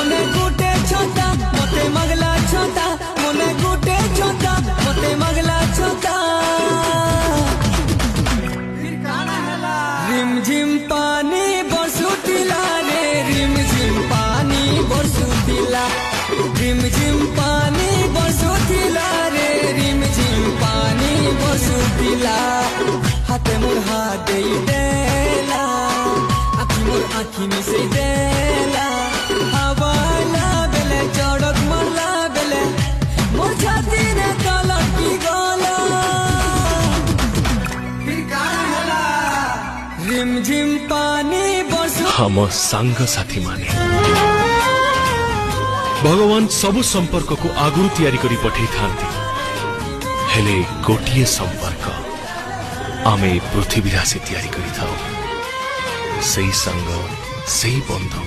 मोने गुटे छोटा मते मगला छोटा मोने गुटे छोटा मते मगला छोटा रिमझिम पानी बरसुतिला रे रिमझिम पानी बरसुतिला रिमझिम पानी बरसुतिला रे रिमझिम पानी बरसुतिला हाथे मोर हाथ देला आखी मोर आखी मिसे देला हवाला बेले चढ़क मरला बेले मोर छाती ने तलकी गला रिमझिम पानी बरसु हम सांग साथी माने भगवान सबु संपर्क को आगुरु तैयारी करी पठै थांती हेले गोटिए संपर्क आमे पृथ्वी राशि तैयारी करी थाओ सही संग सही बंधु